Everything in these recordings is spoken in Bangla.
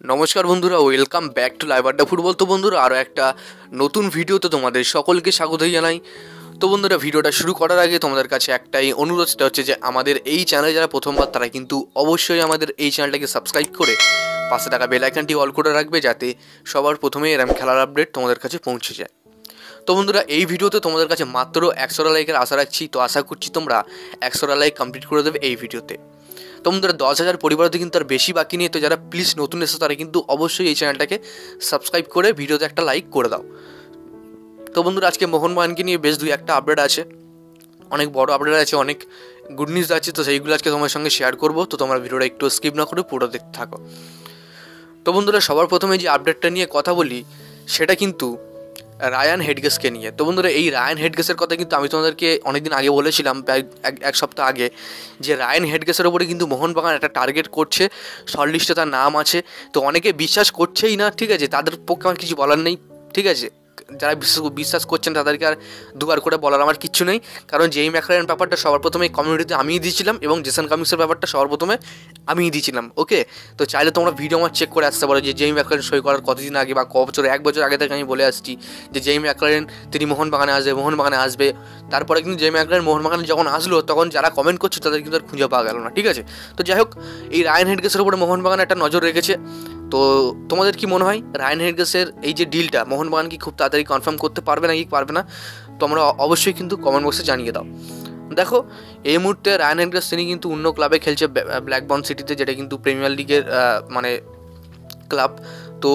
নমস্কার বন্ধুরা, ওয়েলকাম ব্যাক টু লাইভ আড্ডা ফুটবল। তো বন্ধুরা, আরও একটা নতুন ভিডিওতে তোমাদের সকলকে স্বাগতই জানাই। তো বন্ধুরা, ভিডিওটা শুরু করার আগে তোমাদের কাছে একটাই অনুরোধ, সেটা হচ্ছে যে আমাদের এই চ্যানেলে যারা প্রথমবার তারা কিন্তু অবশ্যই আমাদের এই চ্যানেলটাকে সাবস্ক্রাইব করে পাশে থাকা বেল আইকনটি অল করে রাখবে, যাতে সবার প্রথমে এরকম খেলার আপডেট তোমাদের কাছে পৌঁছে যায়। তো বন্ধুরা, এই ভিডিওতে তোমাদের কাছে মাত্র 100টা লাইকের আশা রাখছি। তো আশা করছি তোমরা 100টা লাইক কমপ্লিট করে দেবে এই ভিডিওতে। তো বন্ধুরা, 10,000 পরিবারতে কিন্তু আর বেশি বাকি নেই। তো যারা প্লিজ নতুন এসে তারা কিন্তু অবশ্যই এই চ্যানেলটাকে সাবস্ক্রাইব করে ভিডিওতে একটা লাইক করে দাও। তো বন্ধুরা, আজকে মোহনবাগানকে নিয়ে বেশ 2-1টা আপডেট আছে, অনেক বড় আপডেট আছে, অনেক গুড নিউজ আছে। তো সেইগুলো আজকে তোমার সঙ্গে শেয়ার করবো। তো তোমরা ভিডিওটা একটু স্কিপ না করে পুরো দেখতে থাকো। তো বন্ধুরা, সবার প্রথমে যে আপডেটটা নিয়ে কথা বলি সেটা কিন্তু রায়ান হেডগেসকে নিয়ে। তো বন্ধুরা, এই রায়ান হেডগেসের কথা কিন্তু আমি তোমাদেরকে অনেকদিন আগে বলেছিলাম, প্রায় এক সপ্তাহ আগে, যে রায়ান হেডগেসের ওপরে কিন্তু মোহনবাগান একটা টার্গেট করছে, শর্ট লিস্টে তার নাম আছে। তো অনেকে বিশ্বাস করছেই না, ঠিক আছে, তাদের পক্ষে আমার কিছু বলার নেই, ঠিক আছে। যারা বিশ্বাস করছেন তাদেরকে আর দুবার করে বলার আমার কিচ্ছু নেই, কারণ জেই ম্যাকলারেন ব্যাপারটা সবার প্রথমে কমিউনিটিতে আমিই দিয়েছিলাম এবং জেসন কামিন্সের ব্যাপারটা সবার প্রথমে আমিই দিয়েছিলাম। ওকে, তো চাইলে তোমরা ভিডিও আমার চেক করে আসতে পারো যে জেই ম্যাকলারেন সই করার কতদিন আগে বা বছর, 1 বছর আগে থেকে আমি বলে আসছি যে জেই ম্যাকলারেন তিনি মোহনবাগানে আসবে। তারপরে কিন্তু জেই ম্যাকলারেন মোহনবাগানে যখন আসলো, তখন যারা কমেন্ট করছে তাদের কিন্তু আর খুঁজে পাওয়া গেল না, ঠিক আছে। তো যাই হোক, এই রায়ান হেডগেসের উপরে মোহনবাগান একটা নজর রেখেছে। তো তোমাদের কি মনে হয় রায়ান হেডগেসের এই যে ডিলটা মোহনবাগান কি খুব তাড়াতাড়ি কনফার্ম করতে পারবে না কি পারবে না? তোমরা অবশ্যই কিন্তু কমেন্ট বক্সে জানিয়ে দাও। দেখো, এই মুহূর্তে রায়ান হেডগেস তিনি কিন্তু অন্য ক্লাবে খেলছে, ব্ল্যাকবার্ন সিটিতে, যেটা কিন্তু প্রিমিয়ার লিগের মানে ক্লাব। তো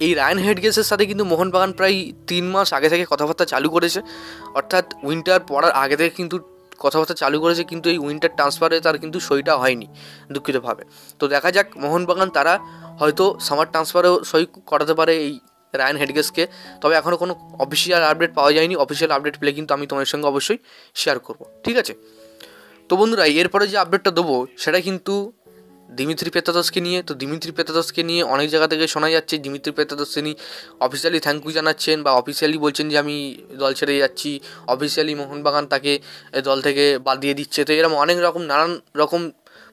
এই রায়ান হেডগেসের সাথে কিন্তু মোহনবাগান প্রায় 3 মাস আগে থেকে কথাবার্তা চালু করেছে, অর্থাৎ উইন্টার পড়ার আগে থেকে কিন্তু কথাবার্তা চালু করেছে, কিন্তু এই উইন্টার ট্রান্সফারে তার কিন্তু সইটা হয়নি, দুঃখিতভাবে। তো দেখা যাক, মোহনবাগান তারা হয়তো সামার ট্রান্সফারেও সই করাতে পারে এই রায়ান হেডগেসকে। তবে এখনও কোনো অফিসিয়াল আপডেট পাওয়া যায়নি। অফিসিয়াল আপডেট পেলে কিন্তু আমি তোমাদের সঙ্গে অবশ্যই শেয়ার করব, ঠিক আছে। তো বন্ধুরা, এরপরে যে আপডেটটা দেবো সেটা কিন্তু দিমিত্রি পেত্রাতসকে নিয়ে। তো দিমিত্রি পেত্রাতসকে নিয়ে অনেক জায়গা থেকে শোনা যাচ্ছে দিমিত্রি পেত্রাতস তিনি অফিসিয়ালি থ্যাংক ইউ জানাচ্ছেন বা অফিসিয়ালি বলছেন যে আমি দল ছেড়ে যাচ্ছি, অফিসিয়ালি মোহনবাগান তাকে দল থেকে বাদ দিয়ে দিচ্ছে। তো এরকম অনেক রকম নানান রকম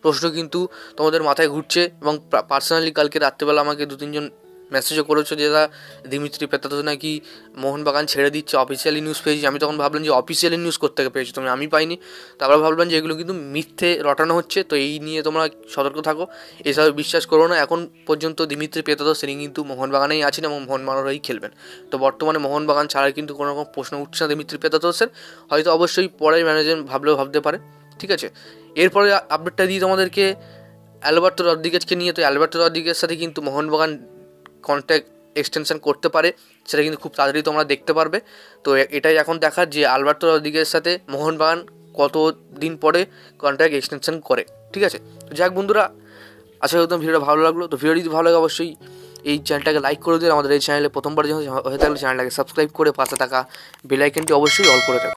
প্রশ্ন কিন্তু তোমাদের মাথায় ঘুরছে, এবং পার্সোনালি কালকে রাত্রেবেলা আমাকে 2-3 জন মেসেজও করেছো যে দাদা দিমিত্রি পেত্রাতস নাকি মোহনবাগান ছেড়ে দিচ্ছে, অফিসিয়ালি নিউজ পেয়েছি। আমি তখন ভাবলাম যে অফিসিয়ালি নিউজ কোত্থেকে পেয়েছো তুমি, আমি পাইনি। তারপর ভাবলাম যে এগুলো কিন্তু মিথ্যে রটানো হচ্ছে। তো এই নিয়ে তোমরা সতর্ক থাকো, এসব বিশ্বাস করো না। এখন পর্যন্ত দিমিত্রি পেত্রাতস তিনি কিন্তু মোহনবাগানেই আছেন এবং মোহনবাগানের হয়েই খেলবেন। তো বর্তমানে মোহনবাগান ছাড়া কিন্তু কোনো রকম প্রশ্ন উঠছে না দিমিত্রি পেত্রাতসের। হয়তো অবশ্যই পরের ম্যানেজার ভাবলেও ভাবতে পারে, ঠিক আছে। এরপরে আপডেটটা দিই তোমাদেরকে অ্যালবার্তো রদ্রিগেজকে নিয়ে। তো অ্যালবার্তো রদ্রিগেজের সাথে কিন্তু মোহনবাগান কন্ট্যাক্ট এক্সটেনশন করতে পারে, সেটা কিন্তু খুব তাড়াতাড়ি তোমরা দেখতে পারবে। তো এটাই এখন দেখার যে আলবার্তো রদ্রিগেজের সাথে মোহনবাগান কত দিন পরে কন্ট্যাক্ট এক্সটেনশন করে, ঠিক আছে। তো যাক বন্ধুরা, আশা করি তোমার ভিডিওটা ভালো লাগলো। তো ভিডিও যদি ভালো লাগে অবশ্যই এই চ্যানেলটাকে লাইক করে দিন। আমাদের এই চ্যানেলে প্রথমবার যখন হয়ে থাকলে চ্যানেলটাকে সাবস্ক্রাইব করে পাশে থাকা বেল আইকনটি অবশ্যই অল করে রাখো।